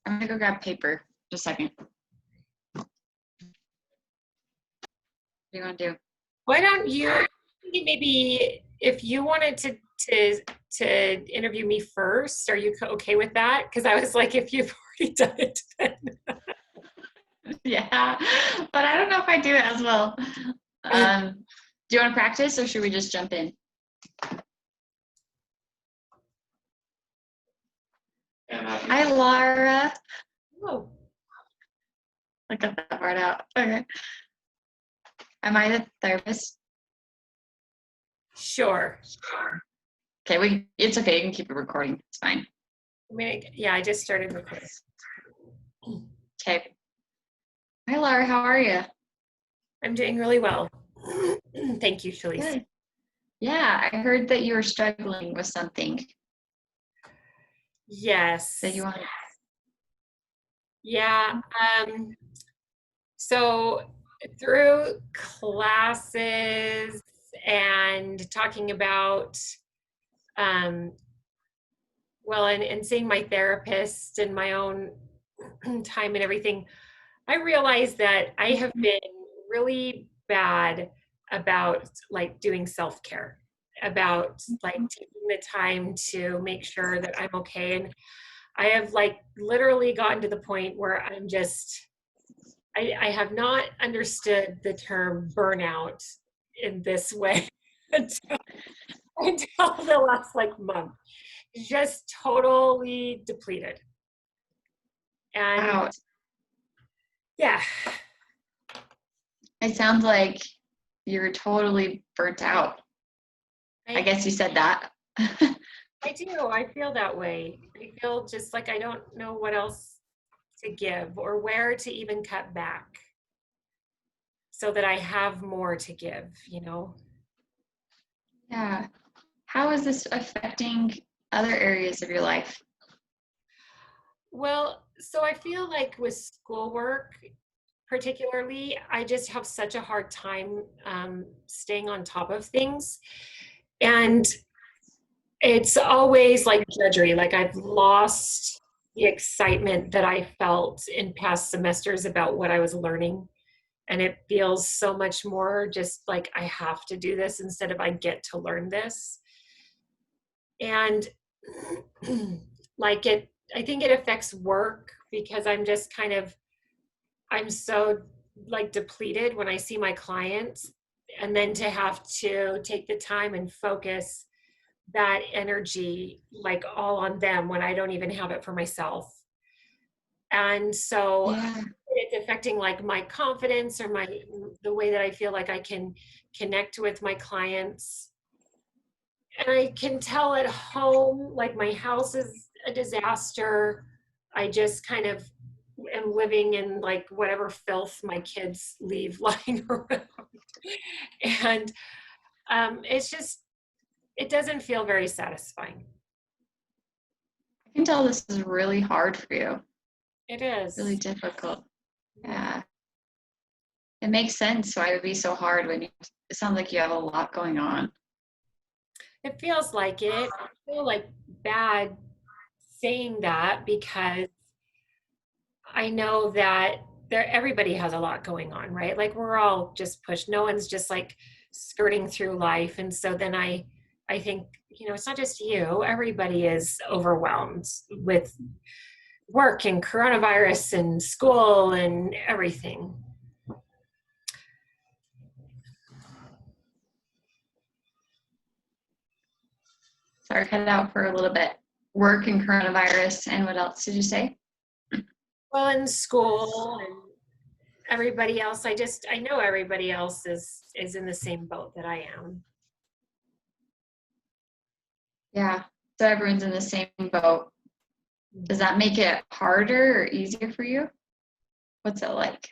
I'm gonna go grab paper. Just a second. What do you want to do? Why don't you maybe if you wanted to interview me first, are you okay with that? Because I was like, if you've already done it, then Yeah, but I don't know if I do it as well. Do you want to practice or should we just jump in? Hi, Laura. oh, I got that part out. Okay. Am I the therapist? sure. Okay, it's okay. You can keep it recording. It's fine. I mean, yeah, I just started recording. Okay. Hi, Laura. How are you? I'm doing really well. Thank you, Shelise. Good. Yeah, I heard that you were struggling with something Yes. that you wanted. Yeah. So through classes and talking about, well, and seeing my therapist and my own time and everything, I realized that I have been really bad about like doing self-care, about like taking the time to make sure that I'm okay. And I have like literally gotten to the point where I'm just, I have not understood the term burnout in this way until the last like month. Just totally depleted. And Wow. yeah. It sounds like you're totally burnt out. I guess you said that. I do. I feel that way. I feel just like I don't know what else to give or where to even cut back so that I have more to give, you know? Yeah. How is this affecting other areas of your life? Well, so I feel like with schoolwork, particularly, I just have such a hard time staying on top of things. And it's always like drudgery. Like I've lost the excitement that I felt in past semesters about what I was learning. And it feels so much more just like I have to do this instead of I get to learn this. And like I think it affects work because I'm just kind of, I'm so like depleted when I see my clients, and then to have to take the time and focus that energy like all on them when I don't even have it for myself. And so Yeah. it's affecting like my confidence or the way that I feel like I can connect with my clients. And I can tell at home, like my house is a disaster. I just kind of am living in like whatever filth my kids leave lying around. And it's just, it doesn't feel very satisfying. I can tell this is really hard for you. It is. Really difficult. Yeah. It makes sense why it would be so hard when it sounds like you have a lot going on. It feels like it. I feel like bad saying that because I know that everybody has a lot going on, right? Like we're all just pushed. No one's just like skirting through life. And so then I think, you know, it's not just you. Everybody is overwhelmed with work and coronavirus and school and everything. Sorry, cut it out for a little bit. Work and coronavirus, and what else did you say? Well, in school and everybody else, I know everybody else is in the same boat that I am. Yeah. So everyone's in the same boat. Does that make it harder or easier for you? What's it like?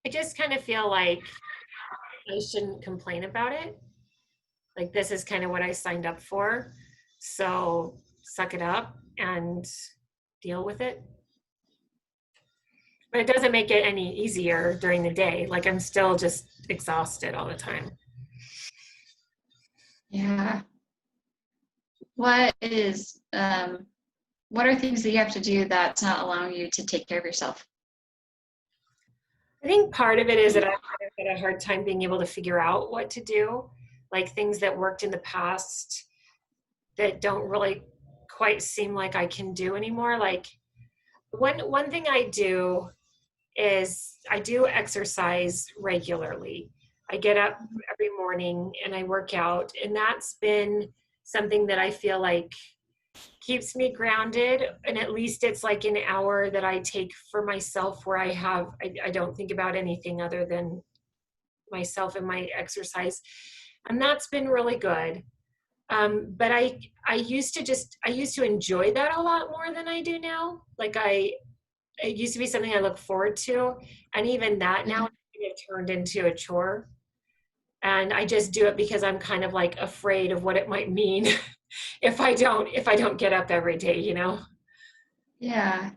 I just kind of feel like I shouldn't complain about it. Like this is kind of what I signed up for. So suck it up and deal with it. But it doesn't make it any easier during the day. Like I'm still just exhausted all the time. Yeah. What is what are things that you have to do that's not allowing you to take care of yourself? I think part of it is that I've kind of had a hard time being able to figure out what to do, like things that worked in the past that don't really quite seem like I can do anymore. Like one thing I do is I do exercise regularly. I get up every morning and I work out, and that's been something that I feel like keeps me grounded. And at least it's like an hour that I take for myself where I don't think about anything other than myself and my exercise. And that's been really good. But I used to enjoy that a lot more than I do now. It used to be something I look forward to. And even that now it's turned into a chore. And I just do it because I'm kind of like afraid of what it might mean if I don't get up every day, you know? Yeah.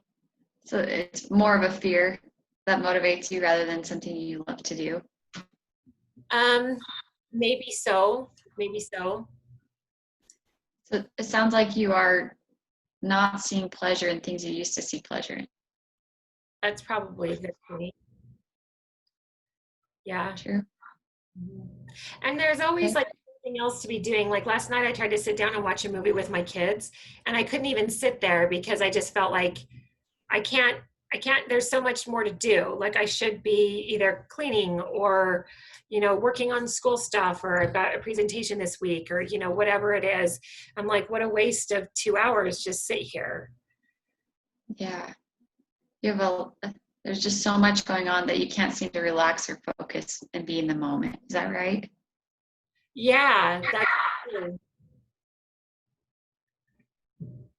So it's more of a fear that motivates you rather than something you love to do. Um, maybe so. Maybe so. So it sounds like you are not seeing pleasure in things you used to see pleasure in. That's probably a good point. Yeah. True. Mhm. And there's always Okay. like something else to be doing. Like last night, I tried to sit down and watch a movie with my kids, and I couldn't even sit there because I just felt like I can't, there's so much more to do. Like I should be either cleaning or, working on school stuff or about a presentation this week or, whatever it is. I'm like, what a waste of 2 hours, just sit here. Yeah. You have there's just so much going on that you can't seem to relax or focus and be in the moment. Is that right? Yeah, that's true.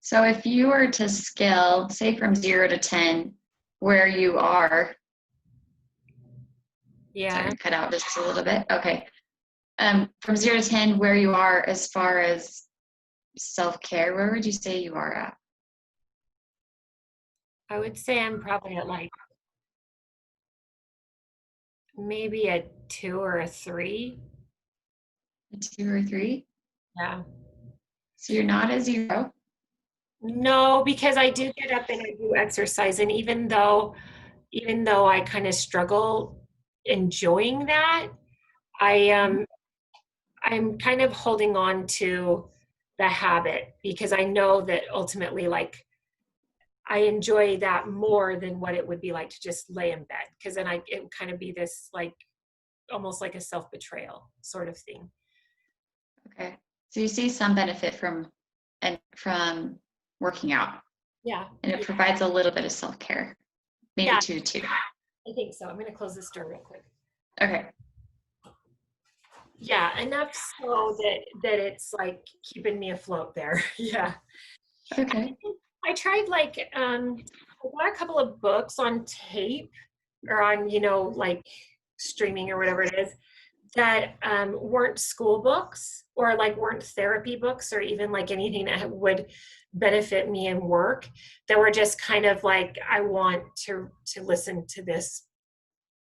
So if you were to scale, say from 0 to 10, where you are, Yeah. sorry, cut out just a little bit. Okay. From 0 to 10, where you are as far as self-care, where would you say you are at? I would say I'm probably at like maybe a 2 or a 3. A 2 or 3? Yeah. So you're not a 0. No, because I do get up and I do exercise, and even though I kind of struggle enjoying that, I I'm kind of holding on to the habit because I know that ultimately like I enjoy that more than what it would be like to just lay in bed, because then it would kind of be this like almost like a self-betrayal sort of thing. Okay. So you see some benefit from working out, Yeah. and it provides a little bit of self-care, maybe Yeah, 2 to 2. I think so. I'm going to close this door real quick. Okay. Yeah, enough so that it's like keeping me afloat there. Yeah. Okay. I tried like I bought a couple of books on tape or on, like streaming or whatever it is that weren't school books or like weren't therapy books or even like anything that would benefit me in work, that were just kind of like I want to listen to this.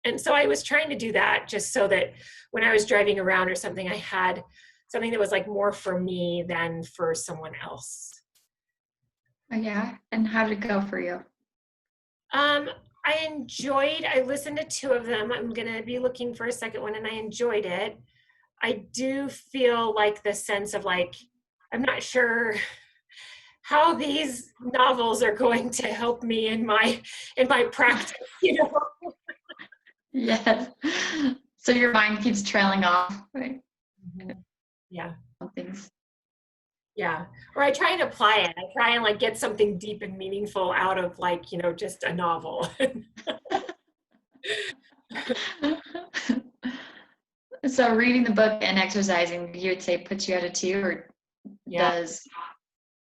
And so I was trying to do that just so that when I was driving around or something, I had something that was like more for me than for someone else. Oh, yeah. And how did it go for you? Um, I listened to 2 of them. I'm going to be looking for a second one, and I enjoyed it. I do feel like the sense of like, I'm not sure how these novels are going to help me in my practice, Yes. So your mind keeps trailing off, right? Mhm. Yeah. Some things. Yeah. Or I try and apply it. I try and like get something deep and meaningful out of like, just a novel. So reading the book and exercising, you would say puts you at a 2, or Yeah. does,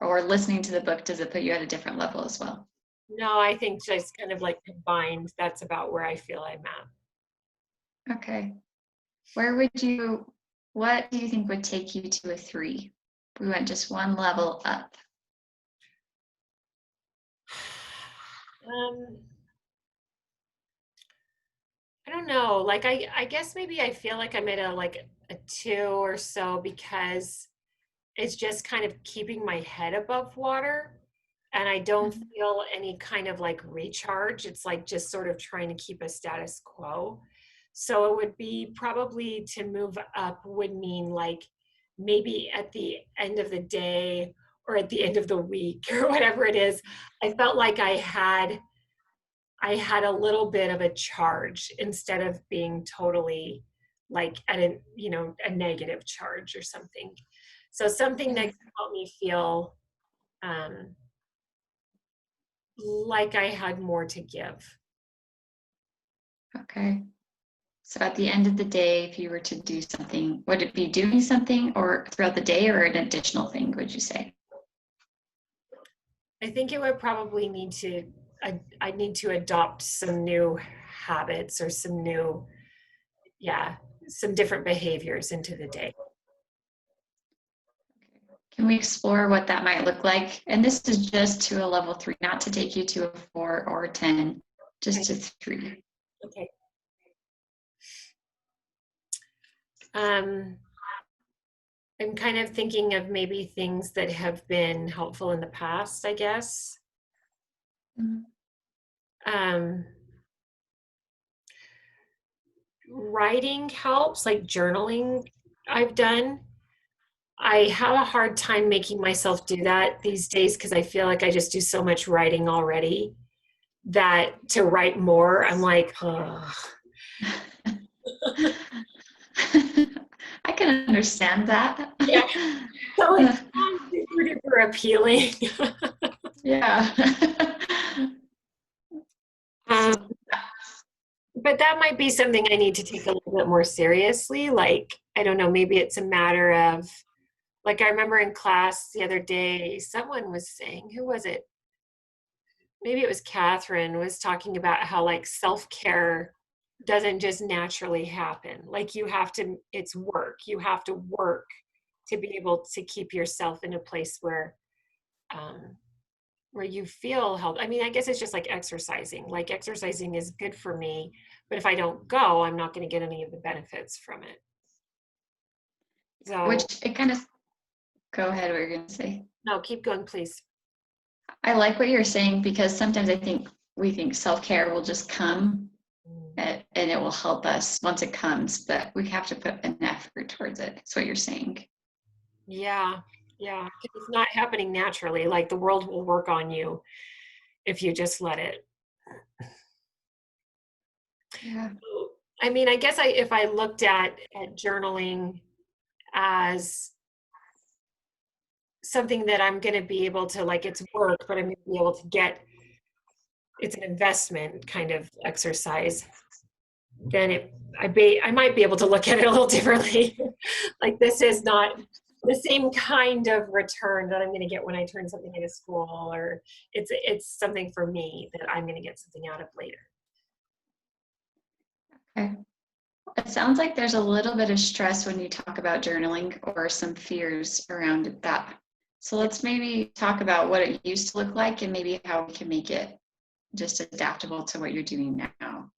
or listening to the book, does it put you at a different level as well? No, I think just kind of like combined, that's about where I feel I'm at. Okay. What do you think would take you to a 3? We went just one level up. Um, I don't know. Like I guess maybe I feel like I'm at a 2 or so because it's just kind of keeping my head above water. and I don't Mhm. feel any kind of like recharge. It's like just sort of trying to keep a status quo. So it would be probably to move up would mean like maybe at the end of the day or at the end of the week or whatever it is, I felt like I had a little bit of a charge instead of being totally like at a negative charge or something. So something that Yeah. can help me feel um, like I had more to give. Okay. So at the end of the day, if you were to do something, would it be doing something or throughout the day or an additional thing, would you say? I think it would probably I need to adopt some new habits or some new, yeah, some different behaviors into the day. Can we explore what that might look like? And this is just to a level 3, not to take you to a 4 or a 10, Okay. just to 3. Okay. Um, I'm kind of thinking of maybe things that have been helpful in the past, I guess. Mhm. Um, Writing helps, like journaling I've done. I have a hard time making myself do that these days because I feel like I just do so much writing already that to write more, I'm like, oh. I can understand that. Yeah. So it sounds super duper appealing. Yeah. um, but that might be something I need to take a little bit more seriously. Like, I don't know, maybe it's a matter of, like, I remember in class the other day, someone was saying, who was it? Maybe it was Catherine, was talking about how, like, self care doesn't just naturally happen. Like, it's work. You have to work to be able to keep yourself in a place um, where you feel healthy. I mean, I guess it's just like exercising. Like exercising is good for me, but if I don't go, I'm not going to get any of the benefits from it. Which So, it kind of, go ahead, what you're going to say. no, keep going, please. I like what you're saying because sometimes I think we think self-care will just come and it will help us once it comes, but we have to put an effort towards it. That's what you're saying. Yeah, yeah. 'Cause it's not happening naturally. Like the world will work on you if you just let it. Yeah. I mean, I guess if I looked at journaling as something that I'm going to be able to, like, it's work, but I'm going to be able to get, it's an investment kind of exercise, then I might be able to look at it a little differently. Like, this is not the same kind of return that I'm going to get when I turn something into school, or it's something for me that I'm going to get something out of later. Okay. It sounds like there's a little bit of stress when you talk about journaling or some fears around that. So Yeah. let's maybe talk about what it used to look like and maybe how we can make it just adaptable to what you're doing now.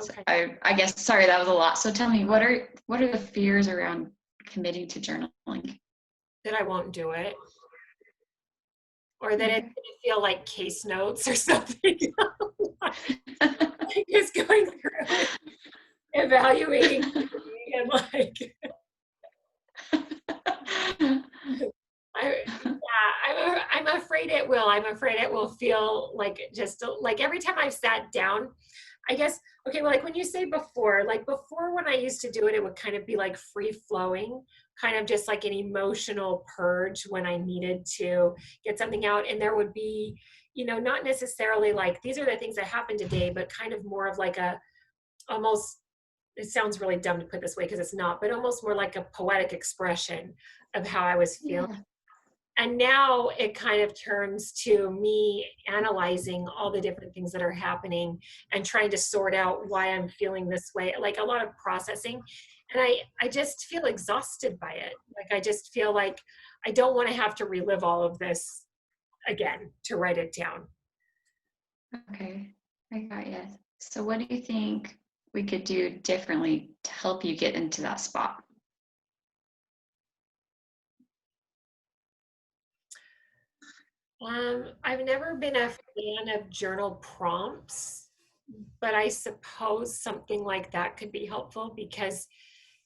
So Okay. I guess, sorry, that was a lot. So tell me, what are the fears around committing to journaling? That I won't do it, or that it's Okay. going to feel like case notes or something. Just going through it, evaluating and like I'm afraid it will. I'm afraid it will feel like just like every time I've sat down, I guess, okay, well, like when you say before, like before when I used to do it, it would kind of be like free flowing, kind of just like an emotional purge when I needed to get something out. And there would be, not necessarily like these are the things that happened today, but kind of more of like a almost, it sounds really dumb to put this way because it's not, but almost more like a poetic expression of how I was feeling. Yeah. And now it kind of turns to me analyzing all the different things that are happening and trying to sort out why I'm feeling this way, like a lot of processing. And I just feel exhausted by it. Like I just feel like I don't want to have to relive all of this again to write it down. Okay. I got you. So what do you think we could do differently to help you get into that spot? I've never been a fan of journal prompts, but I suppose something like that could be helpful because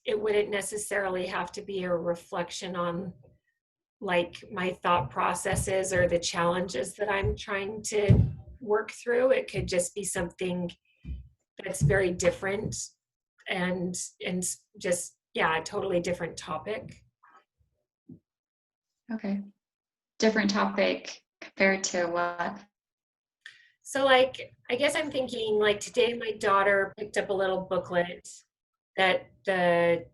it wouldn't necessarily have to be a reflection on like my thought processes or the challenges that I'm trying to work through. It could just be something that's very different and just yeah, a totally different topic. Okay. Different topic compared to what? So like I guess I'm thinking like today my daughter picked up a little booklet that the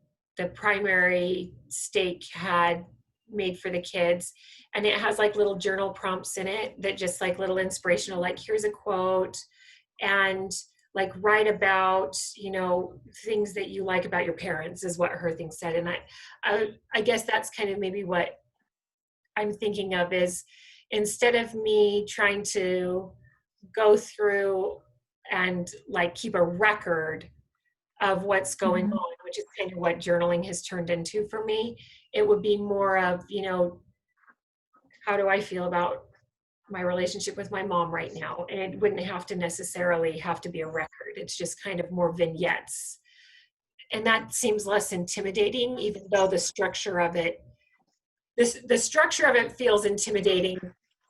primary stake had made for the kids, and it has like little journal prompts in it that just like little inspirational, like here's a quote and like write about things that you like about your parents is what her thing said. And I guess that's kind of maybe what I'm thinking of is instead of me trying to go through and like keep a record of what's going Mhm. on, which is kind of what journaling has turned into for me. It would be more of, how do I feel about my relationship with my mom right now? And it wouldn't have to necessarily have to be a record. It's just kind of more vignettes. And that seems less intimidating, even though the structure of it feels intimidating,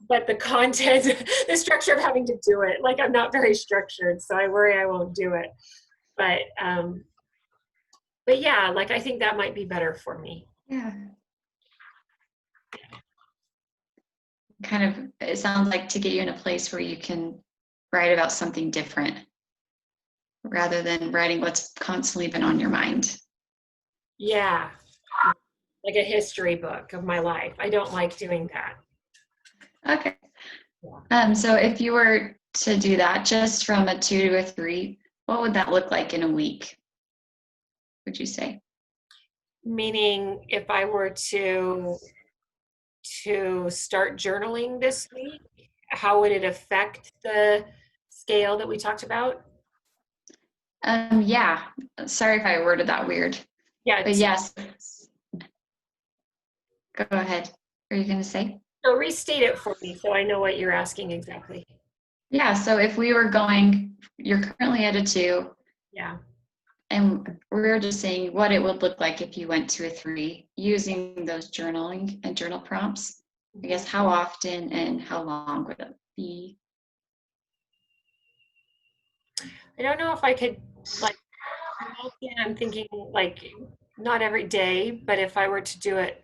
but the content, the structure of having to do it, like I'm not very structured, so I worry I won't do it. But yeah, like I think that might be better for me. Yeah. Kind of, it sounds like to get you in a place where you can write about something different rather than writing what's constantly been on your mind. Yeah, like a history book of my life. I don't like doing that. Okay. Yeah. So if you were to do that just from a 2 to a 3, what would that look like in a week, would you say? Meaning if I were to start journaling this week, how would it affect the scale that we talked about? Yeah. Sorry if I worded that weird, Yeah, but yes. Go ahead. Are you going to say? so restate it for me so I know what you're asking exactly. Yeah. So if we were going, you're currently at a 2, Yeah. and we're just saying what it would look like if you went to a 3 using those journaling and journal prompts. I guess how often and how long would it be? I don't know if I could like often I'm thinking like not every day, but if I were to do it,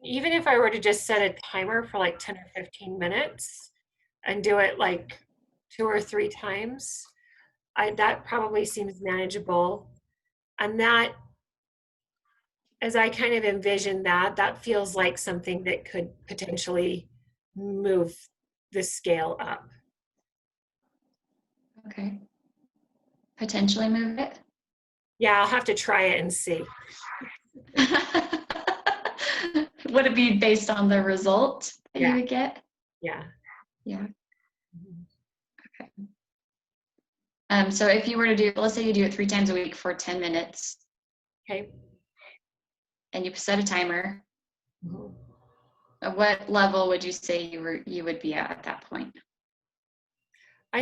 even if I were to just set a timer for like 10 or 15 minutes and do it like 2 or 3 times, that probably seems manageable. And that, as I kind of envision that, that feels like something that could potentially move the scale up. Okay. Potentially move it? Yeah, I'll have to try it and see. Would it be based on the result that you Yeah, would get? yeah. Yeah. Mhm. Okay. So if you were to do, let's say you do it 3 times a week for 10 minutes Okay. and you set a timer, Mhm. what level would you say you would be at that point? I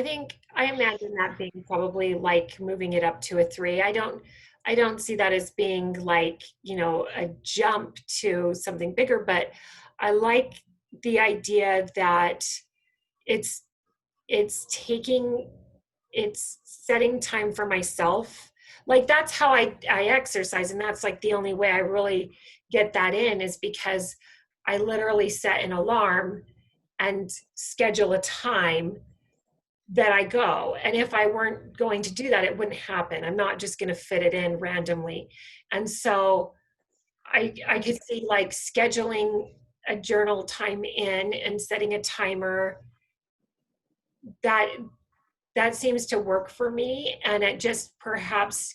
imagine that being probably like moving it up to a 3. I don't see that as being like, a jump to something bigger, but I like the idea that it's it's taking it's setting time for myself. Like that's how I exercise, and that's like the only way I really get that in is because I literally set an alarm and schedule a time that I go. And if I weren't going to do that, it wouldn't happen. I'm not just going to fit it in randomly. And so I could see like scheduling a journal time in and setting a timer that that seems to work for me. And it just perhaps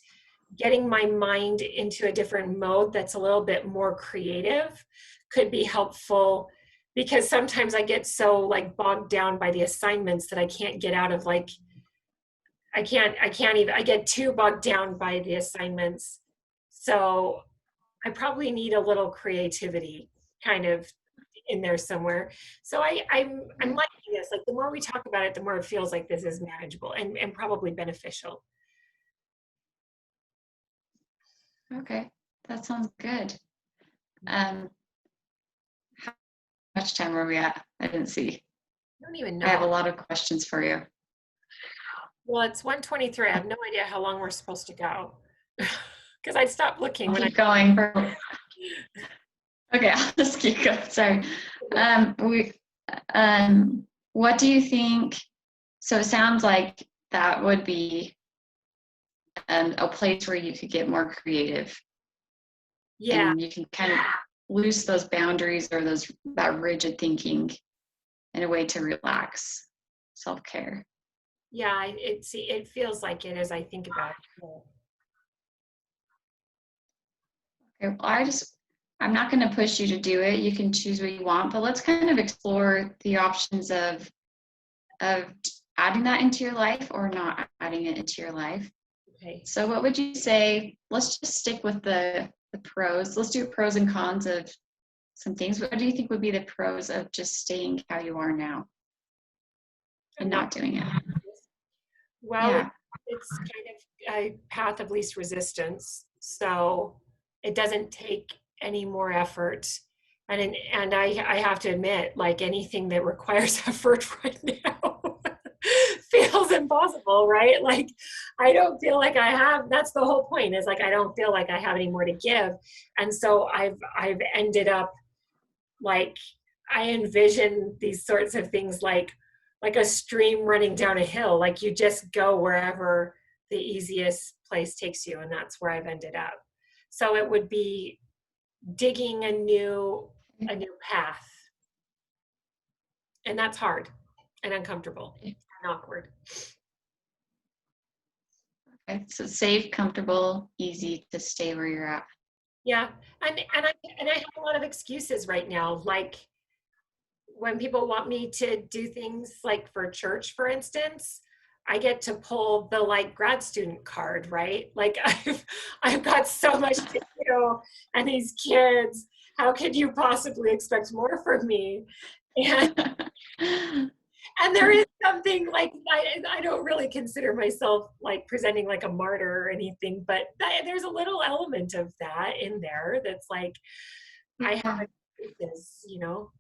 getting my mind into a different mode that's a little bit more creative could be helpful, because sometimes I get so like bogged down by the assignments that I can't get out of like I can't even, I get too bogged down by the assignments. So I probably need a little creativity kind of in there somewhere. So I'm liking this. Like the more we talk about it, the more it feels like this is manageable and probably beneficial. Okay, that sounds good. How much time are we at? I didn't see. I don't even I have a know. lot of questions for you. Well, it's 1:23. I have no idea how long we're supposed to go. Because I'd stop looking I'll when keep going. Okay, I'll just keep going. Sorry. We, what do you think? So it sounds like that would be a place where you could get more creative, Yeah. and you can kind of loose those boundaries or that rigid thinking in a way to relax, self-care. Yeah, it feels like it as I think about it. Okay, well, I'm not going to push you to do it. You can choose what you want, but let's kind of explore the options of adding that into your life or not adding it into your life. Okay. So what would you say? Let's just stick with the pros. Let's do pros and cons of some things. What do you think would be the pros of just staying how you are now and not doing it? Well, Yeah. it's kind of a path of least resistance. So it doesn't take any more effort. And I have to admit, like anything that requires effort right now feels impossible, right? Like I don't feel like I have, that's the whole point, is like I don't feel like I have any more to give. And so I've ended up like I envision these sorts of things like a stream running down a hill. Like you just go wherever the easiest place takes you, and that's where I've ended up. So it would be digging a new path, and that's hard and uncomfortable and awkward. Okay. So safe, comfortable, easy to stay where you're at. Yeah, and I have a lot of excuses right now, like when people want me to do things like for church, for instance, I get to pull the like grad student card, right? Like I've got so much to do, and these kids, how could you possibly expect more from me? And and there is something like I don't really consider myself like presenting like a martyr or anything, but there's a little element of that in there that's like I have Yeah. excuses, you know.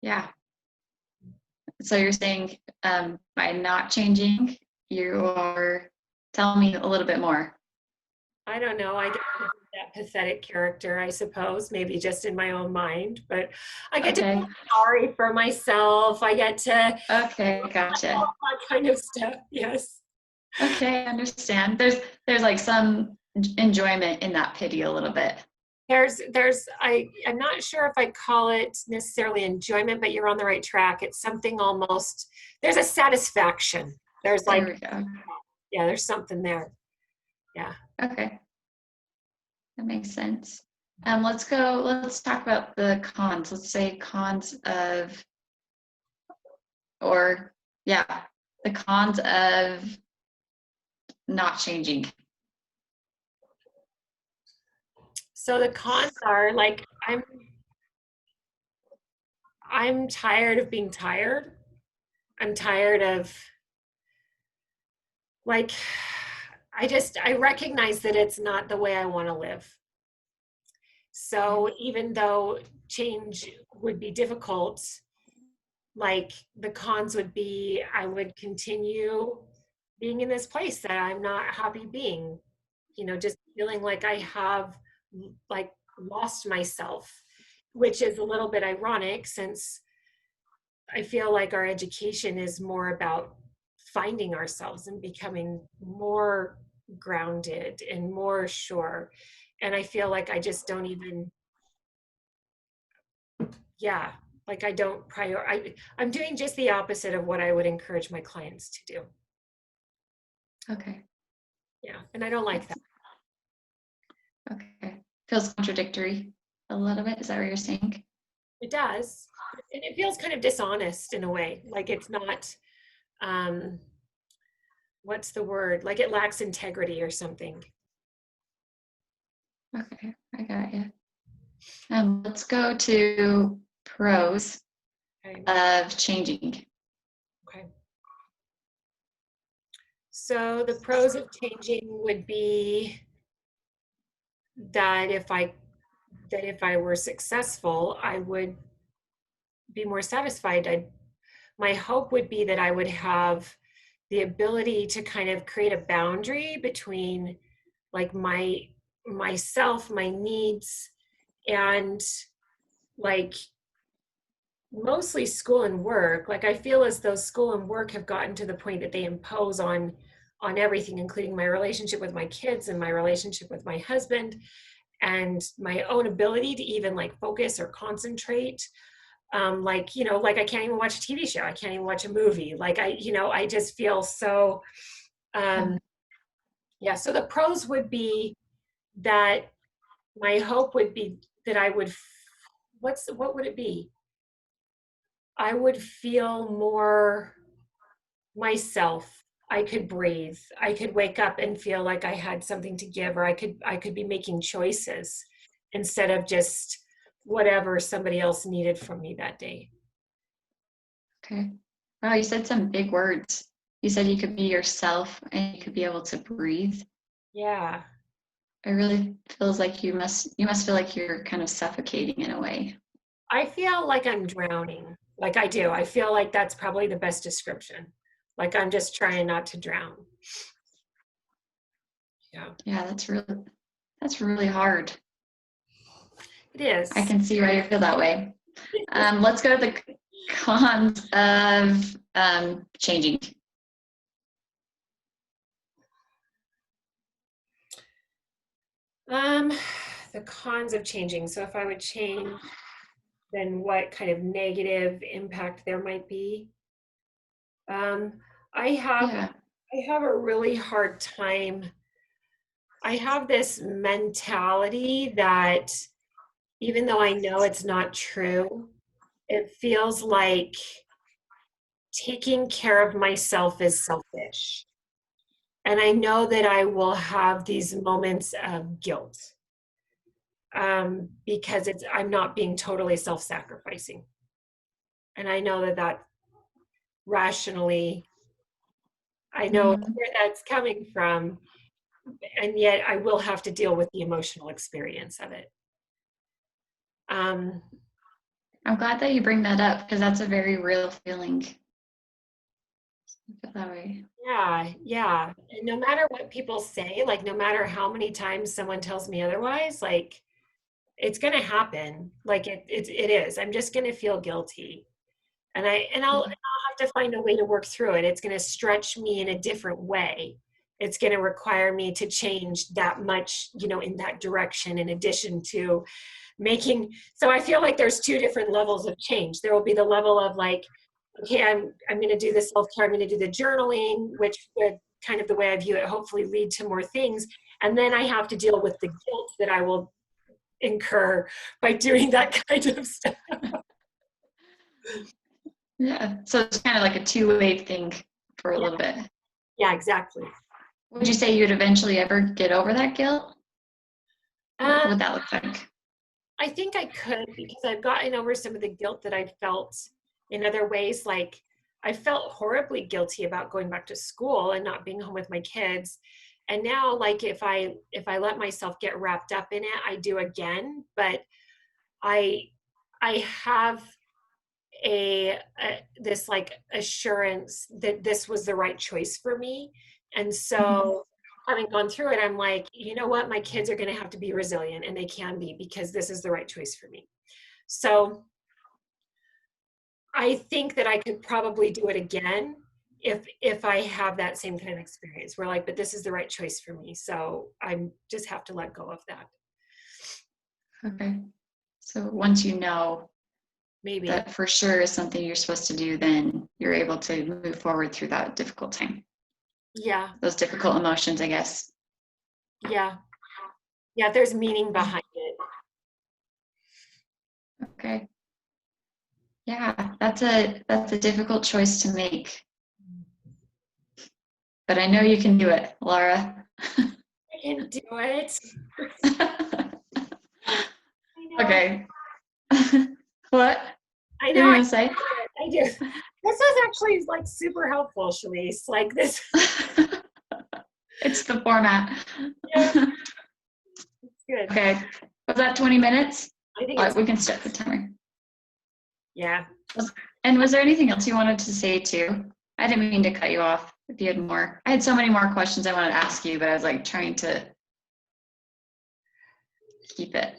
Yeah. So you're saying by not changing, you are telling me a little bit more. I don't know. I get to be that pathetic character, I suppose, maybe just in my own mind, but I get to Okay. feel sorry for myself. I get to Okay, gotcha. all that kind of stuff. Yes. Okay, I understand. There's like some enjoyment in that pity a little bit. I'm not sure if I call it necessarily enjoyment, but you're on the right track. It's something almost, there's a satisfaction. There's There like, we go. yeah, there's something there. Yeah. Okay, that makes sense. Let's talk about the cons. Let's say cons of, or yeah, the cons of not changing. So the cons are like, I'm tired of being tired. I'm tired of like I recognize that it's not the way I want to live. So even though change would be difficult, like the cons would be I would continue being in this place that I'm not happy being, you know, just feeling like I have like lost myself, which is a little bit ironic since I feel like our education is more about finding ourselves and becoming more grounded and more sure. And I feel like I just don't even, yeah, like I don't I'm doing just the opposite of what I would encourage my clients to do. Okay. Yeah. And I don't like that. Okay. Feels contradictory a little bit. Is that what you're saying? It does. And it feels kind of dishonest in a way. Like it's not, um, what's the word? Like it lacks integrity or something. Okay, I got you. Let's go to pros Okay. of changing. Okay. So the pros of changing would be that if I were successful, I would be more satisfied. My hope would be that I would have the ability to kind of create a boundary between like myself, my needs, and like mostly school and work. Like I feel as though school and work have gotten to the point that they impose on everything, including my relationship with my kids and my relationship with my husband and my own ability to even like focus or concentrate. Like, like I can't even watch a TV show. I can't even watch a movie. Like I just feel so, um, yeah. So the pros would be that my hope would be that I would, what would it be? I would feel more myself. I could breathe. I could wake up and feel like I had something to give, or I could be making choices instead of just whatever somebody else needed from me that day. Okay. Wow, you said some big words. You said you could be yourself and you could be able to breathe. Yeah. It really feels like you must feel like you're kind of suffocating in a way. I feel like I'm drowning. Like I do. I feel like that's probably the best description. Like I'm just trying not to drown. Yeah. Yeah, that's really hard. It I is. can see why you feel that way. Let's go to the cons of changing. Um, the cons of changing. So if I would change, then what kind of negative impact there might be? Um, I have Yeah. I have a really hard time. I have this mentality that even though I know it's not true, it feels like taking care of myself is selfish. And I know that I will have these moments of guilt because I'm not being totally self-sacrificing. And I know that rationally, I know Mhm. where that's coming from, and yet I will have to deal with the emotional experience of it. Um, I'm glad that you bring that up because that's a very real feeling. I feel that way. yeah, yeah. And no matter what people say, like no matter how many times someone tells me otherwise, like it's gonna happen. Like it is. I'm just gonna feel guilty. And I'll Yeah. have to find a way to work through it. It's gonna stretch me in a different way. It's gonna require me to change that much, in that direction in addition to making. So I feel like there's two different levels of change. There will be the level of like, okay, I'm going to do the self-care, I'm going to do the journaling, which would kind of the way I view it hopefully lead to more things. And then I have to deal with the guilt that I will incur by doing that kind of stuff. Yeah. So it's kind of like a two-way thing for a Yeah, little bit. yeah, exactly. Would you say you'd eventually ever get over that guilt? What Um, would that look like? I think I could because I've gotten over some of the guilt that I felt in other ways. Like I felt horribly guilty about going back to school and not being home with my kids. And now like if I let myself get wrapped up in it, I do again. But I I have a this like assurance that this was the right choice for me. And Mhm. so having gone through it, I'm like, you know what, my kids are going to have to be resilient, and they can be, because this is the right choice for me. So I think that I could probably do it again if I have that same kind of experience where like, but this is the right choice for me. So I just have to let go of that. Okay. So once you know Maybe. that for sure is something you're supposed to do, then you're able to move forward through that difficult time. Yeah. Those difficult emotions, I guess. Yeah. Yeah. There's meaning behind it. Okay. Yeah, that's a difficult choice to make. But I know you can do it, Laura. I can do it. I Okay. What? I What are know. you gonna say? I do. This was actually like super helpful, Shelise. Like this. It's the format. Yeah, it's good. Okay. Was that 20 minutes? I think it's, We can start the timer. yeah. And was there anything else you wanted to say too? I didn't mean to cut you off if you had more. I had so many more questions I wanted to ask you, but I was like trying to keep it.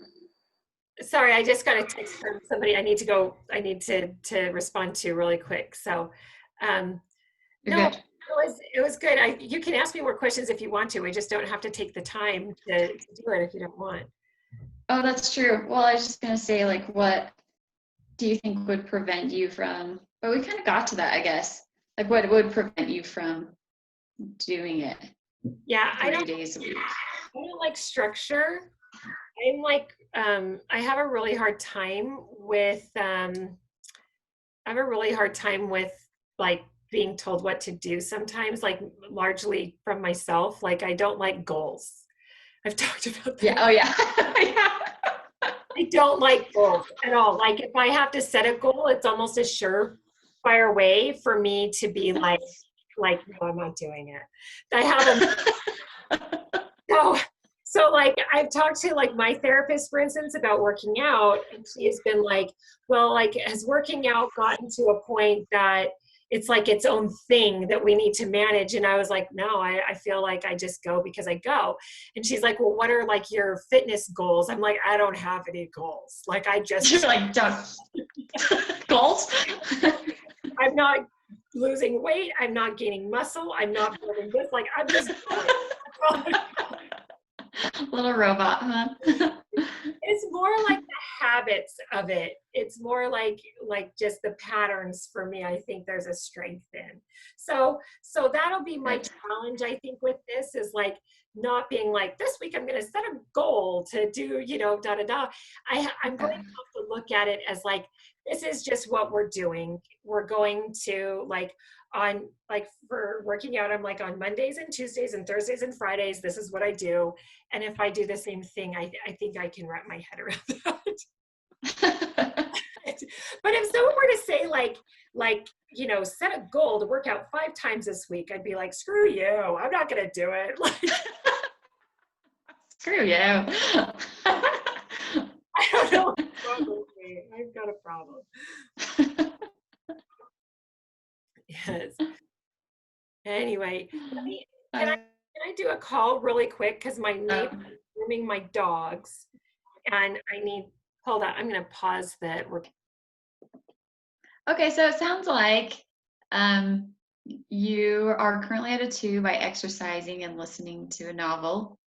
Sorry, I just got a text from somebody I need to go, I need to respond to really quick. So, You're no, good. it was good. You can ask me more questions if you want to. We just don't have to take the time to do it if you don't want. Oh, that's true. Well, I was just gonna say, like, what do you think would prevent you from, but we kind of got to that, I guess. Like, what would prevent you from doing it Yeah, 3 days a week? I don't like structure. I'm like, I have a really hard time with, I have a really hard time with like being told what to do sometimes, like largely from myself. Like I don't like goals. I've talked about that. Yeah. Oh, yeah. Yeah. I don't like goals at all. Like if I have to set a goal, it's almost a surefire way for me to be like, no, I'm not doing it. I have a so like I've talked to like my therapist, for instance, about working out, and she's been like, well, like has working out gotten to a point that it's like its own thing that we need to manage? And I was like, no, I feel like I just go because I go. And she's like, well, what are like your fitness goals? I'm like, I don't have any goals. Like I just You're like, don't. Goals? I'm not losing weight. I'm not gaining muscle. I'm not building this. Like I'm just going. Little robot, huh? It's more like the habits of it. It's more like just the patterns for me. I think there's a strength in. So that'll be my challenge, I think, with this is like not being like this week I'm going to set a goal to do, da da da. I'm going to have to look at it as like this is just what we're doing. We're going to like on like for working out, I'm like on Mondays and Tuesdays and Thursdays and Fridays, this is what I do. And if I do the same thing, I think I can wrap my head around that. But if someone were to say set a goal to work out 5 times this week, I'd be like, screw you, I'm not gonna do it. Like, screw you. I don't know what's wrong with me. I've got a problem. Yes. Anyway, can I do a call really quick because my neighbor is grooming my dogs, and hold on, I'm going to pause the. Okay, so it sounds like you are currently at a 2 by exercising and listening to a novel,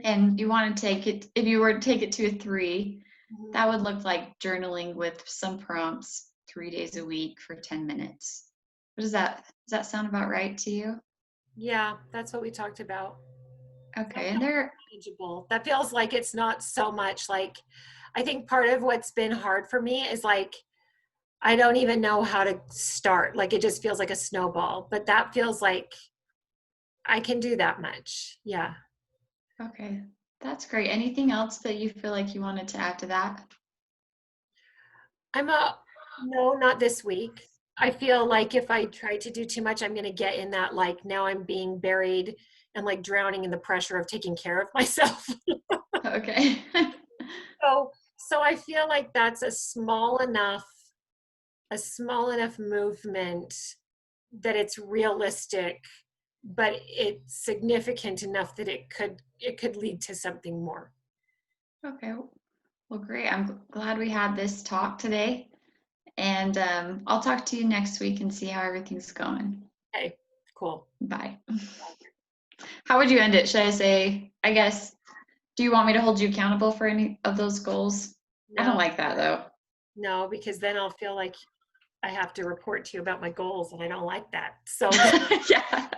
and you want to take it. If you were to take it to a 3, that would look like journaling with some prompts 3 days a week for 10 minutes. Does that sound about right to you? Yeah, that's what we talked about. Okay, and they're manageable. That feels like it's not so much like, I think part of what's been hard for me is like, I don't even know how to start. Like it just feels like a snowball, but that feels like I can do that much. Yeah. okay. That's great. Anything else that you feel like you wanted to add to that? No, not this week. I feel like if I try to do too much, I'm going to get in that, like now I'm being buried and like drowning in the pressure of taking care of myself. Okay. So I feel like that's a small enough movement that it's realistic, but it's significant enough that it could lead to something more. Okay. Well, great. I'm glad we had this talk today. And I'll talk to you next week and see how everything's going. Okay, cool. Bye. How would you end it? Should I say, I guess, do you want me to hold you accountable for any of those goals? No, I don't like that though. No, because then I'll feel like I have to report to you about my goals, and I don't like that. So yeah,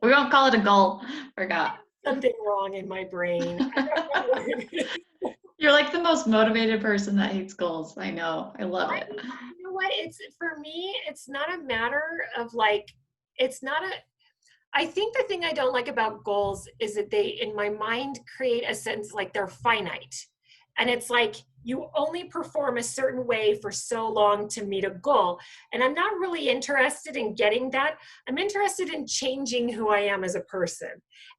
we won't call it a goal. Forgot. Something wrong in my brain. You're like the most motivated person that hates goals. I know. I love it. You know what? It's for me, it's not a matter of like, it's not a, I think the thing I don't like about goals is that they, in my mind, create a sense like they're finite. And it's like you only perform a certain way for so long to meet a goal. And I'm not really interested in getting that. I'm interested in changing who I am as a person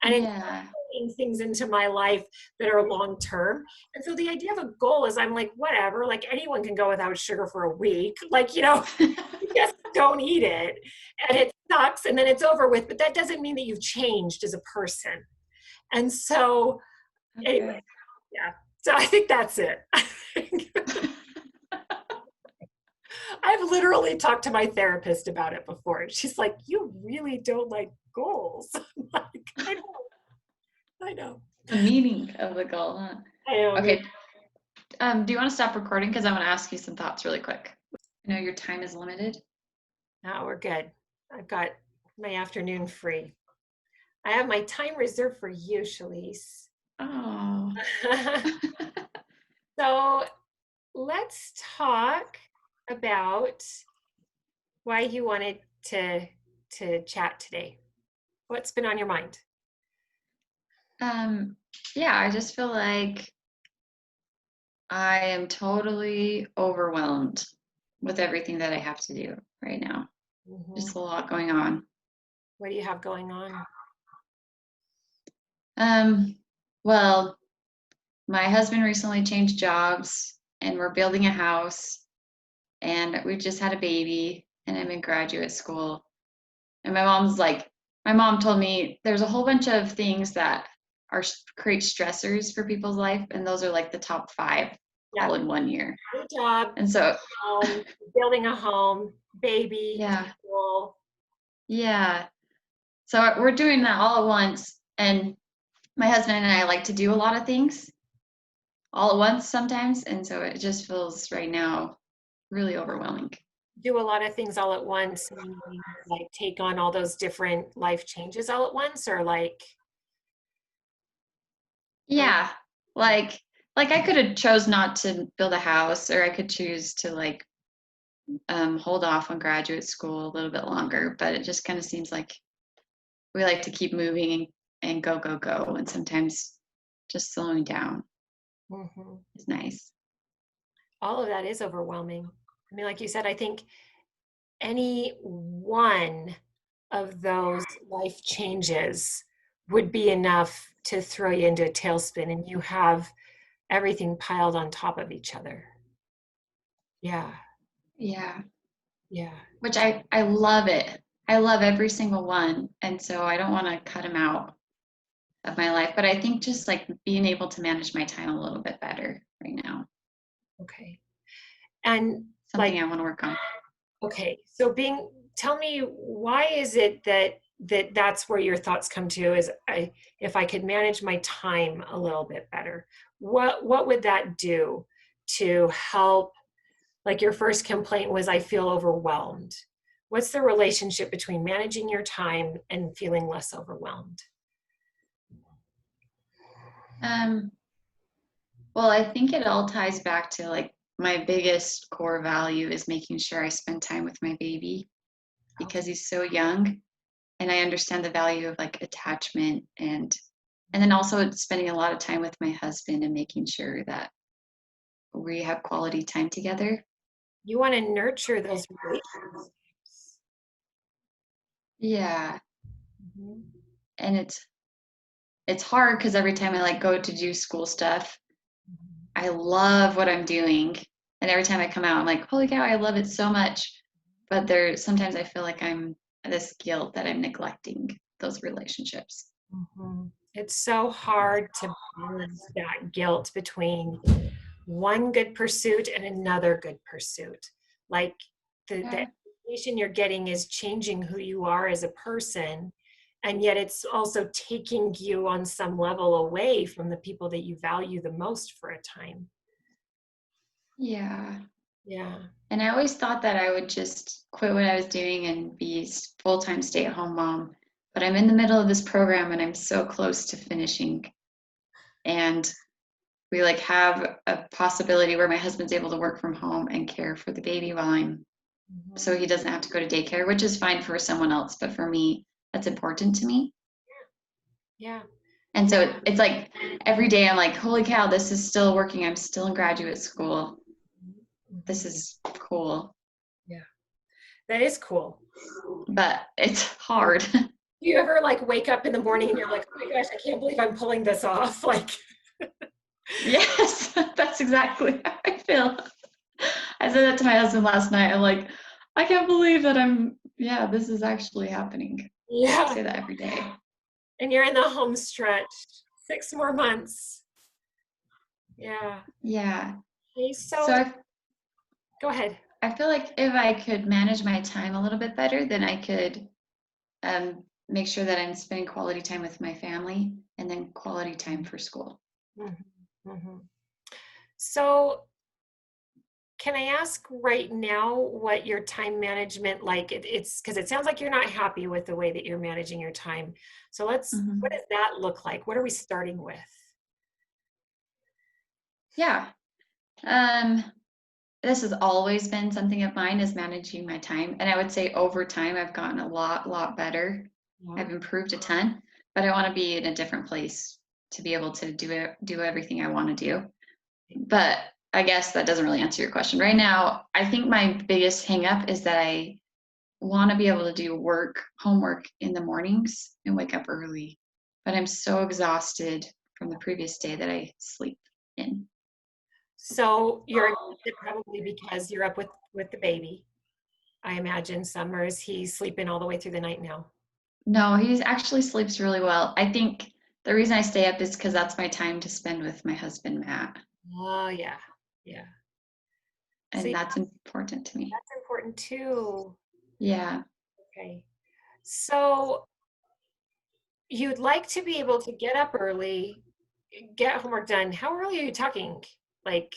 and Yeah. incorporating things into my life that are long term. And so the idea of a goal is I'm like, whatever, like anyone can go without sugar for a week. Like, you just don't eat it and it sucks and then it's over with. But that doesn't mean that you've changed as a person. And so, anyway, Okay. yeah. So I think that's it. I've literally talked to my therapist about it before. She's like, "You really don't like goals." I'm like, I know. The meaning of the goal, huh? I know. Okay. Do you want to stop recording? Because I want to ask you some thoughts really quick. I know your time is limited. No, we're good. I've got my afternoon free. I have my time reserved for you, Shelise. Oh. So let's talk about why you wanted to chat today. What's been on your mind? Yeah, I just feel like I am totally overwhelmed with everything that I have to do right now. Mhm. Just a lot going on. What do you have going on? Well, my husband recently changed jobs and we're building a house and we just had a baby and I'm in graduate school. And my mom told me there's a whole bunch of things that create stressors for people's life, and those are like the top 5 Yeah, all in one year. good job, And so, home, building a home, baby, yeah, school. yeah. So we're doing that all at once. And my husband and I like to do a lot of things all at once sometimes. And so it just feels right now really overwhelming. Do a lot of things all at once, meaning like take on all those different life changes all at once, or or Yeah. Like I could have chose not to build a house, or I could choose to hold off on graduate school a little bit longer, but it just kind of seems like we like to keep moving and go, go, go. And sometimes just slowing down Mhm. is nice. All of that is overwhelming. I mean, like you said, I think any one of those life changes would be enough to throw you into a tailspin, and you have everything piled on top of each other. Yeah, Yeah. yeah. Which I love it. I love every single one. And so I don't want to cut them out of my life. But I think just like being able to manage my time a little bit better right now, Okay. And something like, I want to work on. okay, so tell me, why is it that's where your thoughts come to, is if I could manage my time a little bit better, what would that do to help? Like, your first complaint was, I feel overwhelmed. What's the relationship between managing your time and feeling less overwhelmed? Um, well, I think it all ties back to like my biggest core value is making sure I spend time with my baby Okay. because he's so young and I understand the value of like attachment and then also spending a lot of time with my husband and making sure that we have quality time together. You want to nurture those relationships. Yeah. Mhm. And it's hard because every time I like go to do school stuff, I love what I'm doing. And every time I come out, I'm like, holy cow, I love it so much. But sometimes I feel like I'm this guilt that I'm neglecting those relationships. Mhm. It's so hard to balance that guilt between one good pursuit and another good pursuit. Like, the Yeah. education you're getting is changing who you are as a person, and yet it's also taking you on some level away from the people that you value the most for a time. Yeah. Yeah. And I always thought that I would just quit what I was doing and be full-time stay-at-home mom. But I'm in the middle of this program and I'm so close to finishing. And we like have a possibility where my husband's able to work from home and care for the baby while Mhm. so he doesn't have to go to daycare, which is fine for someone else, but for me, that's important to me. Yeah. And so it's like every day I'm like, holy cow, this is still working. I'm still in graduate school. This is cool. Yeah, that is cool. But it's hard. Do you ever like wake up in the morning and you're like, oh my gosh, I can't believe I'm pulling this off? Like, Yes, that's exactly how I feel. I said that to my husband last night. I'm like, I can't believe that yeah, this is actually happening. I yeah. say that every day. And you're in the home stretch, 6 more months. Yeah. Yeah. Okay, So so go ahead. I feel like if I could manage my time a little bit better, then I could make sure that I'm spending quality time with my family and then quality time for school. Mm-hmm. So can I ask right now what your time management like? It's because it sounds like you're not happy with the way that you're managing your time. So what Mm-hmm. does that look like? What are we starting with? Yeah. Um, this has always been something of mine is managing my time. And I would say over time, I've gotten a lot better. Yeah. I've improved a ton, but I want to be in a different place to be able to do everything I want to do. But I guess that doesn't really answer your question. Right now, I think my biggest hang up is that I want to be able to do homework in the mornings and wake up early. But I'm so exhausted from the previous day that I sleep in. So you're exhausted probably because you're up with the baby. I imagine summers he's sleeping all the way through the night now. No, he actually sleeps really well. I think the reason I stay up is because that's my time to spend with my husband, Matt. Oh yeah, yeah. So And yeah, that's important to me. that's important too. Yeah. Okay. So you'd like to be able to get up early, get homework done. How early are you talking? Like,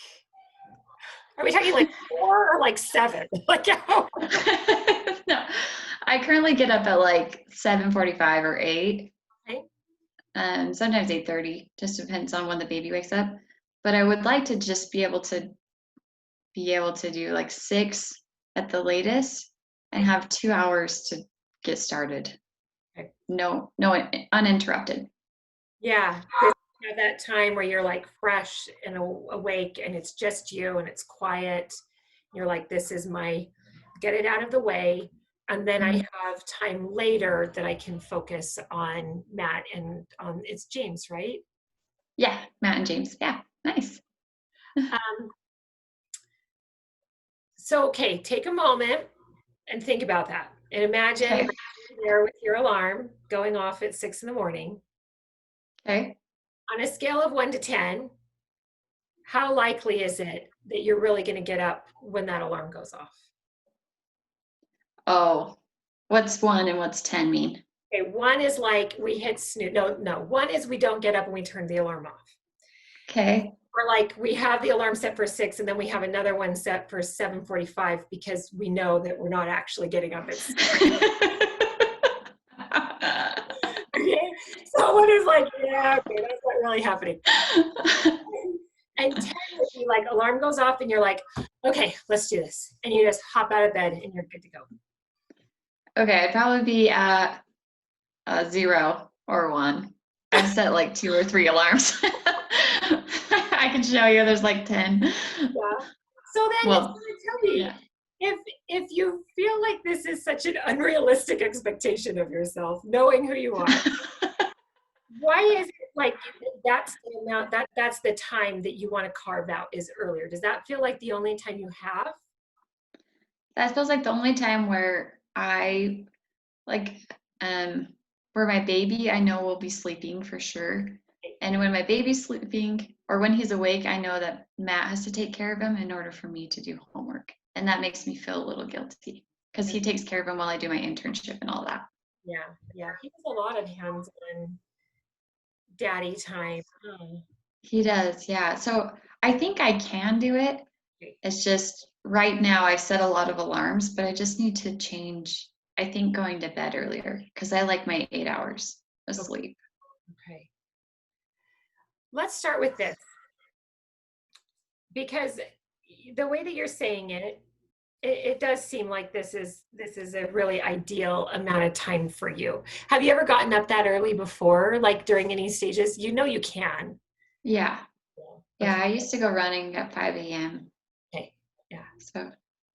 are we talking like 4 or like 7? Like, how? No, I currently get up at like 7:45 or 8, Okay. sometimes 8:30, just depends on when the baby wakes up. But I would like to just be able to do like 6 at the latest and have 2 hours to get started. Okay. No, uninterrupted. Yeah. Just have that time where you're like fresh and awake and it's just you and it's quiet. You're like, this is my get it out of the way. And then I Mhm. have time later that I can focus on Matt and it's James, right? Yeah, Matt and James. Yeah, nice. Um, so, okay, take a moment and think about that. And imagine Okay. you're there with your alarm going off at 6 in the morning. Okay. On a scale of 1 to 10, how likely is it that you're really going to get up when that alarm goes off? Oh, what's 1 and what's 10 mean? Okay, one is like we hit snooze. No, no. One is we don't get up and we turn the alarm off. Okay. Or like we have the alarm set for 6 and then we have another one set for 7:45 because we know that we're not actually getting up at 6. Okay. So one is like, yeah, okay, that's not really happening. And 10 would be like alarm goes off and you're like, okay, let's do this. And you just hop out of bed and you're good to go. Okay, I'd probably be at 0 or 1. I've set like 2 or 3 alarms. I can show you there's like 10. Yeah. So then Well, tell me, yeah. if you feel like this is such an unrealistic expectation of yourself, knowing who you are, why is it like that's the amount that's the time that you want to carve out is earlier? Does that feel like the only time you have? That feels like the only time where I like where my baby I know will be sleeping for sure. And when my baby's sleeping or when he's awake, I know that Matt has to take care of him in order for me to do homework. And that makes me feel a little guilty because he takes care of him while I do my internship and all that. Yeah, yeah. He has a lot of hands-on daddy time. Oh, He does, yeah. So I think I can do it. okay. It's just right now I set a lot of alarms, but I just need to change, I think, going to bed earlier because I like my 8 hours of sleep. Okay. Let's start with this because the way that you're saying it, it does seem like this is a really ideal amount of time for you. Have you ever gotten up that early before, like during any stages? You know you can. Yeah. Yeah. Okay. I used to go running at 5 a.m. Okay. Yeah. So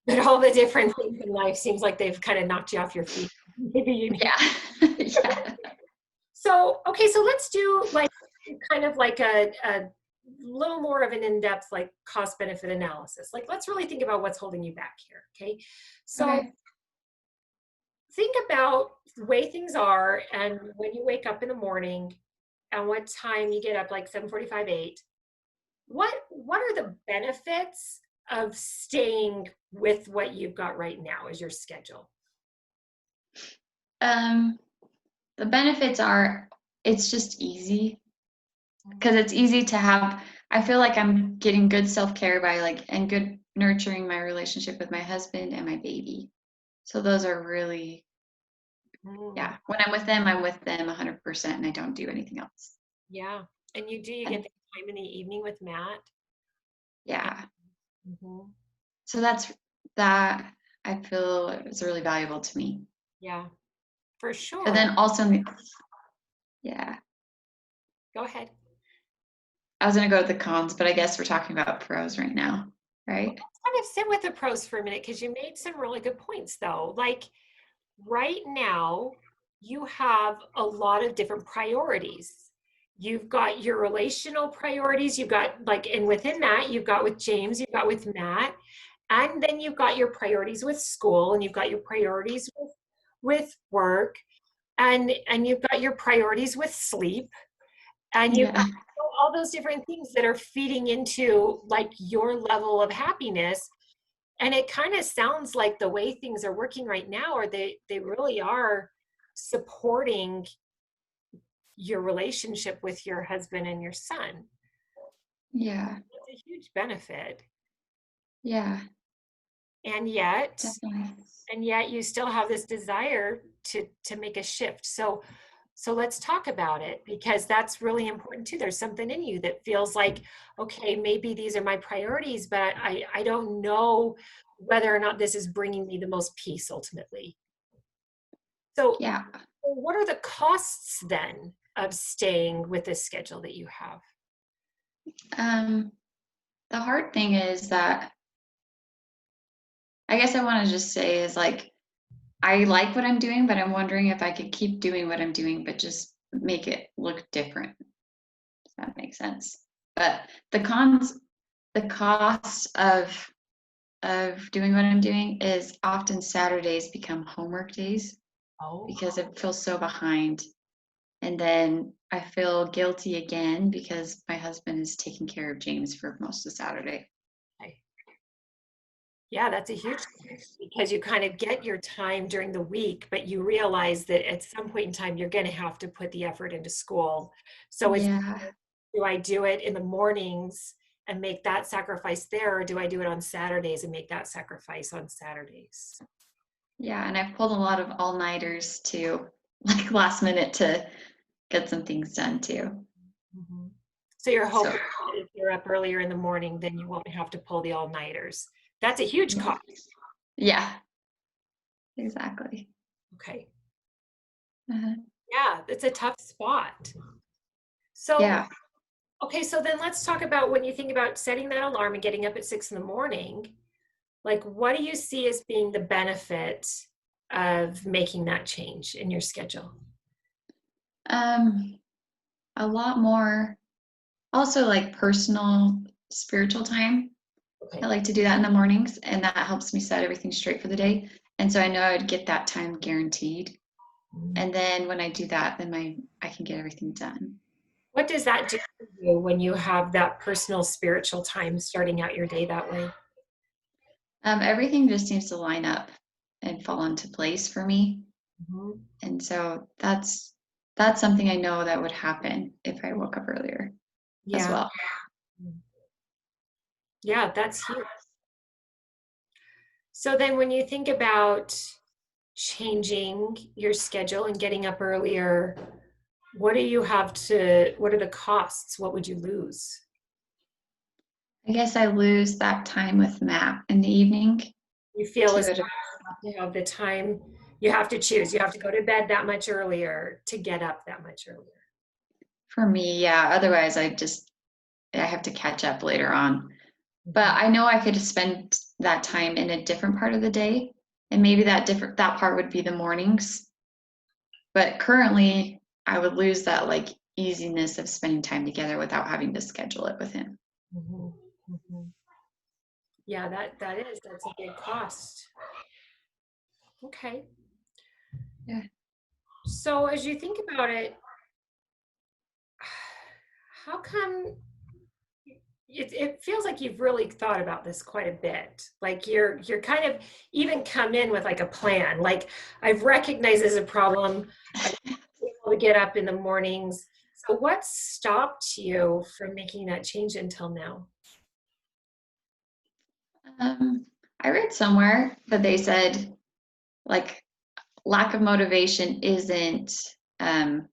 But all the different things in life seems like they've kind of knocked you off your feet. Maybe you need. yeah. Yeah. So, okay, so let's do like kind of like a little more of an in-depth like cost benefit analysis. Like let's really think about what's holding you back here. Okay. So Okay. think about the way things are and when you wake up in the morning and what time you get up, like 7:45, 8. What are the benefits of staying with what you've got right now as your schedule? Um, the benefits are it's just easy because it's easy to have. I feel like I'm getting good self-care by like and good nurturing my relationship with my husband and my baby. So those are really, Mm, yeah. When I'm with them 100% and I don't do anything else. yeah. And you get And the time in the evening with Matt? yeah. Mhm. So that I feel is really valuable to me. Yeah, for But sure. then also, yeah, Go ahead. I was gonna go with the cons, but I guess we're talking about pros right now, right? Let's kind of sit with the pros for a minute because you made some really good points, though. Like right now, you have a lot of different priorities. You've got your relational priorities, you've got like, and within that, you've got with James, you've got with Matt, and then you've got your priorities with school, and you've got your priorities with work, and you've got your priorities with sleep, and you've Yeah, got all those different things that are feeding into like your level of happiness. And it kind of sounds like the way things are working right now are they really are supporting your relationship with your husband and your son. yeah, It's a huge benefit. yeah, And yet definitely. you still have this desire to make a shift. So let's talk about it because that's really important too. There's something in you that feels like, okay, maybe these are my priorities, but I don't know whether or not this is bringing me the most peace ultimately. So Yeah. what are the costs then of staying with this schedule that you have? Um, the hard thing is that I guess I want to just say is like I like what I'm doing, but I'm wondering if I could keep doing what I'm doing, but just make it look different. Does that make sense? But the cons, the cost of doing what I'm doing is often Saturdays become homework days Oh, because it feels so behind. And then I feel guilty again because my husband is taking care of James for most of Saturday. okay. Yeah, that's a huge because you kind of get your time during the week, but you realize that at some point in time you're going to have to put the effort into school. So it's Yeah. do I do it in the mornings and make that sacrifice there, or do I do it on Saturdays and make that sacrifice on Saturdays? Yeah. And I've pulled a lot of all-nighters too, like last minute to get some things done too. Mhm. So you're So hoping that if you're up earlier in the morning, then you won't have to pull the all-nighters. That's a huge yeah. cost. Yeah, exactly. Okay. Uh-huh. Yeah, it's a tough spot. So, Yeah. okay, so then let's talk about when you think about setting that alarm and getting up at 6 in the morning, like what do you see as being the benefit of making that change in your schedule? Um, a lot more also like personal spiritual time. I Okay. like to do that in the mornings and that helps me set everything straight for the day. And so I know I'd get that time guaranteed. And then when I do that, then I can get everything done. What does that do for you when you have that personal spiritual time starting out your day that way? Everything just seems to line up and fall into place for me. Mhm. And so that's something I know that would happen if I woke up earlier as Yeah. well. Yeah, that's huge. So then when you think about changing your schedule and getting up earlier, what are the costs? What would you lose? I guess I lose that time with Matt in the evening. You feel as to though it. you have to have the time, you have to choose. You have to go to bed that much earlier to get up that much earlier. For me, yeah. Otherwise, I have to catch up later on. But I know I could spend that time in a different part of the day, and maybe that part would be the mornings. But currently, I would lose that like easiness of spending time together without having to schedule it with him. Mm-hmm. Mm-hmm. Yeah, that's a big cost. Okay. Yeah. So as you think about it, how come it feels like you've really thought about this quite a bit. Like you're kind of even come in with like a plan. Like I've recognized as a problem, I'm able to get up in the mornings. So what stopped you from making that change until now? Um, I read somewhere that they said like lack of motivation isn't I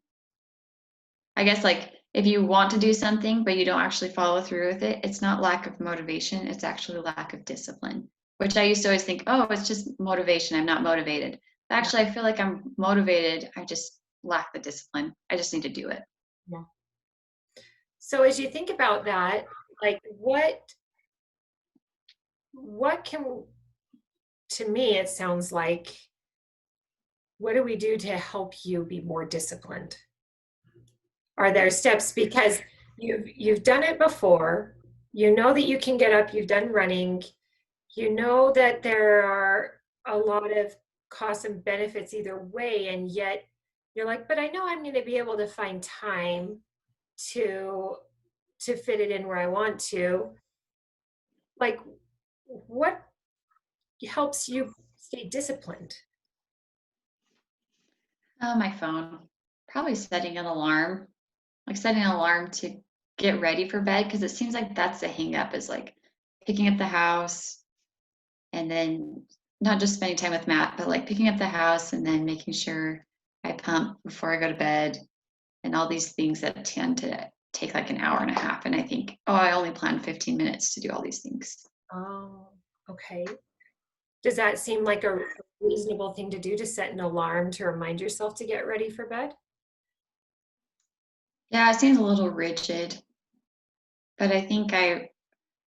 guess like if you want to do something but you don't actually follow through with it, it's not lack of motivation, it's actually lack of discipline. Which I used to always think, oh, it's just motivation, I'm not motivated. But Yeah. actually, I feel like I'm motivated, I just lack the discipline. I just need to do it. Yeah. So as you think about that, like what can, to me it sounds like, what do we do to help you be more disciplined? Are there steps, because you've done it before, you know that you can get up, you've done running, you know that there are a lot of costs and benefits either way, and yet you're like, but I know I'm going to be able to find time to fit it in where I want to. Like, what helps you stay disciplined? Oh, my phone. Probably setting an alarm, like setting an alarm to get ready for bed, because it seems like that's the hang up is like picking up the house and then not just spending time with Matt, but like picking up the house and then making sure I pump before I go to bed and all these things that tend to take like an hour and a half. And I think, oh, I only planned 15 minutes to do all these things. Oh, okay. Does that seem like a reasonable thing to do, to set an alarm to remind yourself to get ready for bed? Yeah, it seems a little rigid, but I think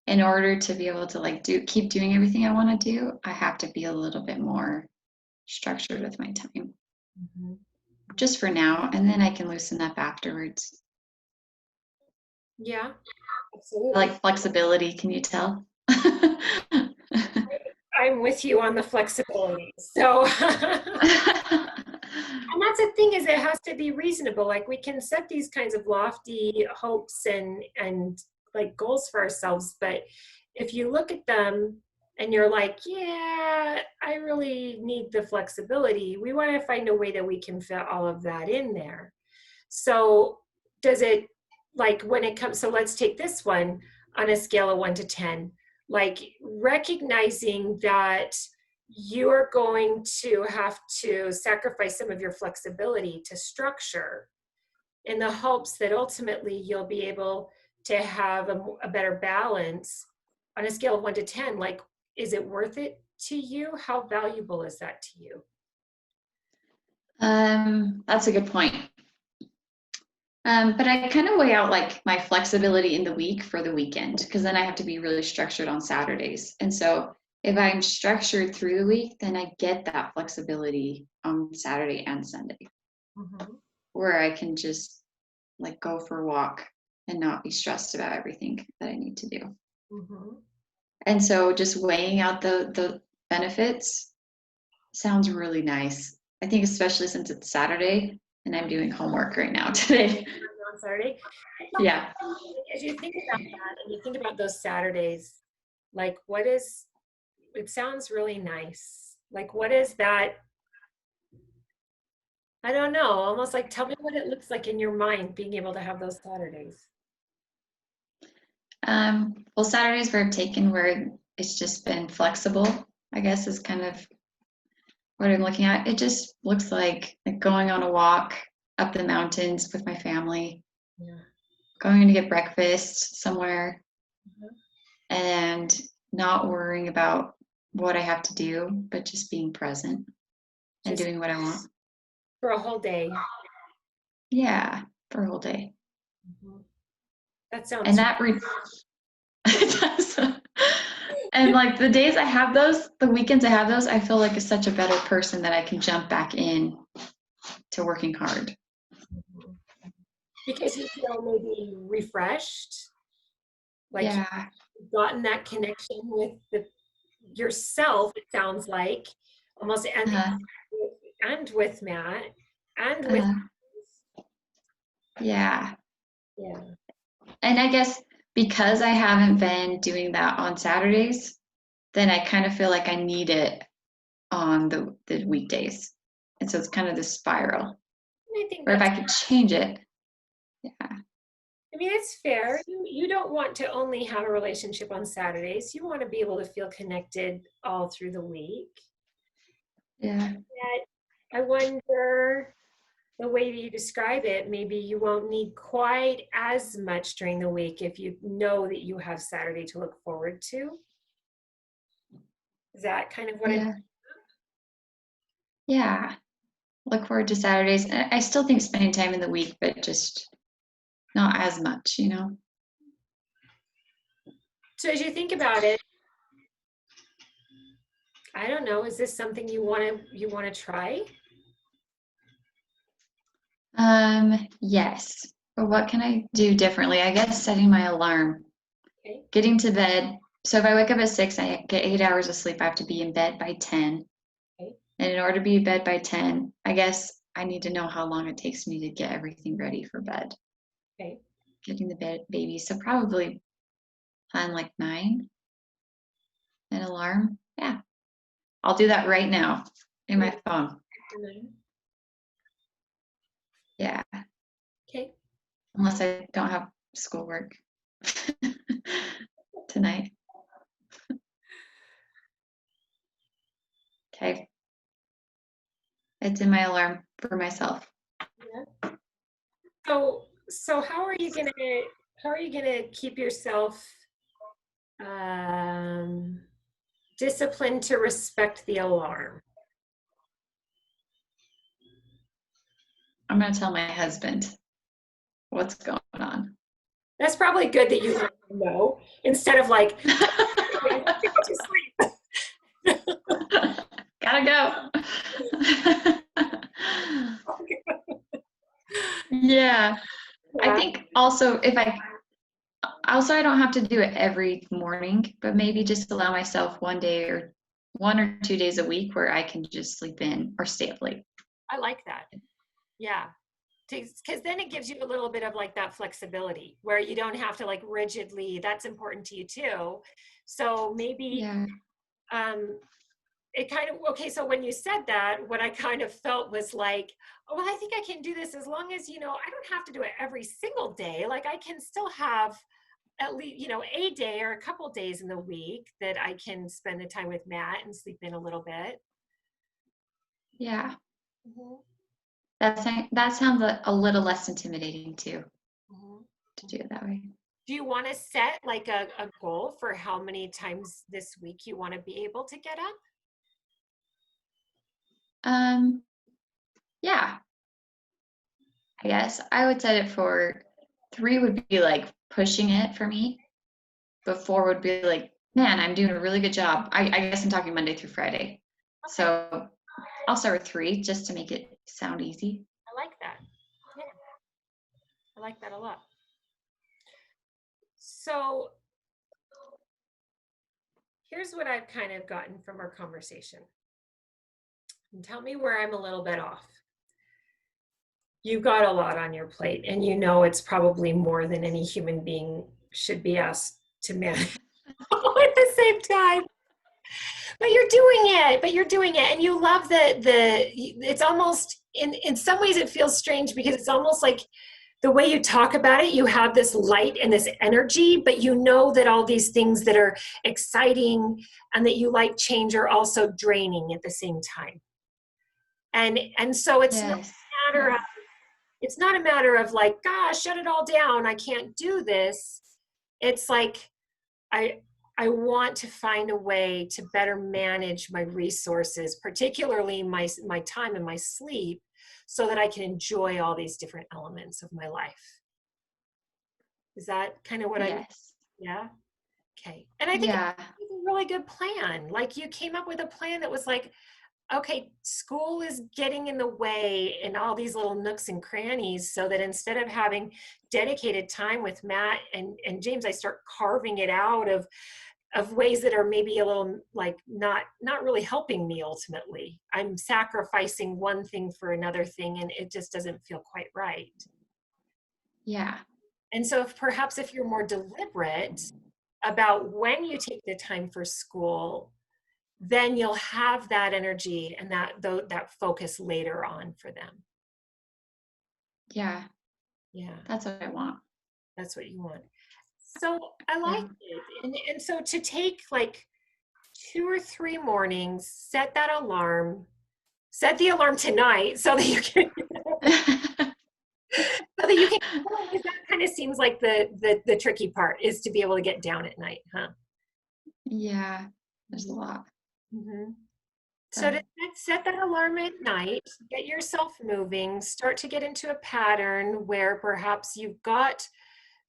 in order to be able to like keep doing everything I want to do, I have to be a little bit more structured with my time Mhm. just for now. And then I can loosen up afterwards. Yeah, I absolutely. like flexibility. Can you tell? I'm with you on the flexibility. So, and that's the thing, is it has to be reasonable. Like we can set these kinds of lofty hopes and like goals for ourselves, but if you look at them and you're like, yeah, I really need the flexibility, we want to find a way that we can fit all of that in there. So does it, like when it comes, so let's take this one on a scale of 1 to 10, like recognizing that you're going to have to sacrifice some of your flexibility to structure, in the hopes that ultimately you'll be able to have a better balance. On a scale of 1 to 10, like, is it worth it to you? How valuable is that to you? That's a good point. But I kind of weigh out like my flexibility in the week for the weekend, because then I have to be really structured on Saturdays. And so if I'm structured through the week, then I get that flexibility on Saturday and Sunday, Mhm. where I can just like go for a walk and not be stressed about everything that I need to do. Mhm. And so just weighing out the benefits sounds really nice. I think especially since it's Saturday and I'm doing homework right now today. On Saturday. Yeah. As you think about that and you think about those Saturdays, like what is, it sounds really nice. Like what is that? I don't know, almost like tell me what it looks like in your mind being able to have those Saturdays. Well, Saturdays were taken where it's just been flexible, I guess is kind of what I'm looking at. It just looks like going on a walk up the mountains with my family, Yeah. going to get breakfast somewhere, Mhm. and not worrying about what I have to do, but just being present and Just doing what I want. for a whole day. Yeah, for a whole day. Mhm. That And sounds that it does. And like the days I have those, the weekends I have those, I feel like such a better person that I can jump back in to working hard. because you feel maybe refreshed, like Yeah. you've gotten that connection with yourself, it sounds like, almost, Uh, and with Matt, and with, uh, yeah. yeah. And I guess because I haven't been doing that on Saturdays, then I kind of feel like I need it on the weekdays. And so it's kind of this spiral. And I think Or if that's, I could change it, yeah. I mean, it's fair. You don't want to only have a relationship on Saturdays. You want to be able to feel connected all through the week. Yeah. Yet, I wonder, the way that you describe it, maybe you won't need quite as much during the week if you know that you have Saturday to look forward to. Is that kind of what I'm? Yeah. Yeah. Look forward to Saturdays. And I still think spending time in the week, but just not as much, you know? So as you think about it, I don't know, is this something you want to try? Yes. But what can I do differently? I guess setting my alarm, Okay. getting to bed. So if I wake up at 6, I get 8 hours of sleep. I have to be in bed by 10. Okay. And in order to be in bed by 10, I guess I need to know how long it takes me to get everything ready for bed. Okay. Getting the baby. So probably plan like 9, an alarm. Yeah. I'll do that right now in my phone. Yeah. Okay. Unless I don't have schoolwork tonight. Okay. It's in my alarm for myself. Yeah. So how are you gonna keep yourself um, disciplined to respect the alarm? I'm going to tell my husband what's going on. That's probably good that you let him know instead of like, "Okay, I have to go to sleep." Gotta go. Yeah. I Yeah. think also if I also I don't have to do it every morning, but maybe just allow myself 1 day or 1 or 2 days a week where I can just sleep in or stay up late. I like that. Yeah. Because then it gives you a little bit of like that flexibility where you don't have to like rigidly, that's important to you too. So maybe Yeah. um, it kind of, okay, so when you said that, what I kind of felt was like, oh, well, I think I can do this as long as, I don't have to do it every single day. Like I can still have at least, a day or a couple days in the week that I can spend the time with Matt and sleep in a little bit. Yeah. Mhm, That sounds a little less intimidating too, mhm. to do it that way. Do you want to set like a goal for how many times this week you want to be able to get up? Um, yeah, I guess I would set it for 3 would be like pushing it for me, but 4 would be like, man, I'm doing a really good job. I guess I'm talking Monday through Friday. Okay, So I'll start with 3 just to make it sound easy. I like that. Yeah, I like that a lot. So here's what I've kind of gotten from our conversation. And tell me where I'm a little bit off. You've got a lot on your plate, and it's probably more than any human being should be asked to manage at the same time. But you're doing it, and you love it's almost in some ways it feels strange because it's almost like the way you talk about it, you have this light and this energy, but you know that all these things that are exciting and that you like change are also draining at the same time. And so Yes. matter Yeah. of it's not a matter of like, gosh, shut it all down, I can't do this. It's like I I want to find a way to better manage my resources, particularly my time and my sleep, so that I can enjoy all these different elements of my life. Is that kind of what I'm, Yes. yeah? Okay. And I think Yeah. it's a really good plan. Like you came up with a plan that was like, okay, school is getting in the way in all these little nooks and crannies, so that instead of having dedicated time with Matt and James, I start carving it out of ways that are maybe a little like not really helping me ultimately. I'm sacrificing one thing for another thing, and it just doesn't feel quite right. Yeah. And so if you're more deliberate about when you take the time for school, then you'll have that energy and that focus later on for them. Yeah. Yeah, That's what I want. that's what you want. So I like Yeah. it. And so to take like 2 or 3 mornings, set the alarm tonight so that you can because that kind of seems like the tricky part is to be able to get down at night, huh? Yeah. There's a lot. Mm-hmm. So to That, set that alarm at night, get yourself moving, start to get into a pattern where perhaps you've got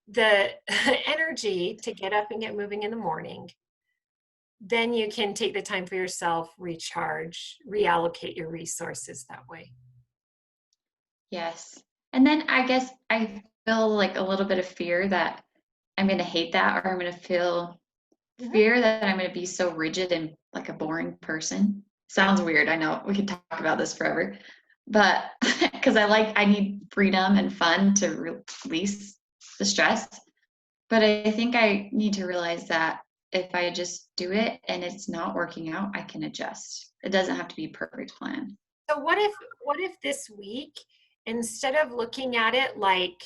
the energy to get up and get moving in the morning. Then you can take the time for yourself, recharge, reallocate your resources that way. yes. And then I guess I feel like a little bit of fear that I'm going to hate that, or I'm going to feel Mhm. fear that I'm going to be so rigid and like a boring person. Yeah. Sounds weird. I know we could talk about this forever, but because I need freedom and fun to release the stress. But I think I need to realize that if I just do it and it's not working out, I can adjust. It doesn't have to be a perfect plan. So what if this week, instead of looking at it like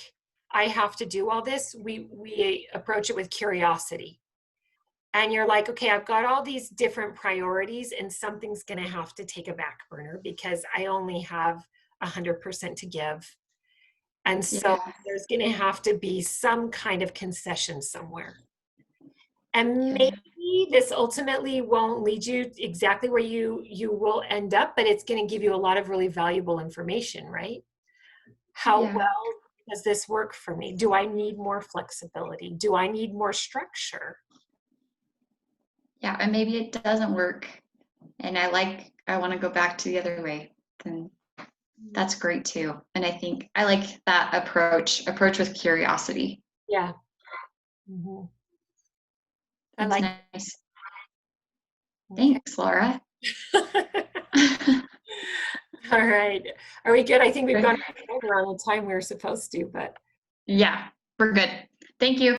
I have to do all this, we approach it with curiosity. And you're like, okay, I've got all these different priorities and something's going to have to take a back burner because I only have 100% to give. And so Yeah. there's going to have to be some kind of concession somewhere. And Yeah. maybe this ultimately won't lead you exactly where you will end up, but it's going to give you a lot of really valuable information, right? How Yeah. well does this work for me? Do I need more flexibility? Do I need more structure? Yeah. And maybe it doesn't work. And I want to go back to the other way. Then that's great too. And I think I like that approach with curiosity. Yeah. Mhm. I That's like. nice. Okay. Thanks, Laura. All right. Are we good? I think we've gone over on the time we were supposed to, but Yeah, we're good. Thank you.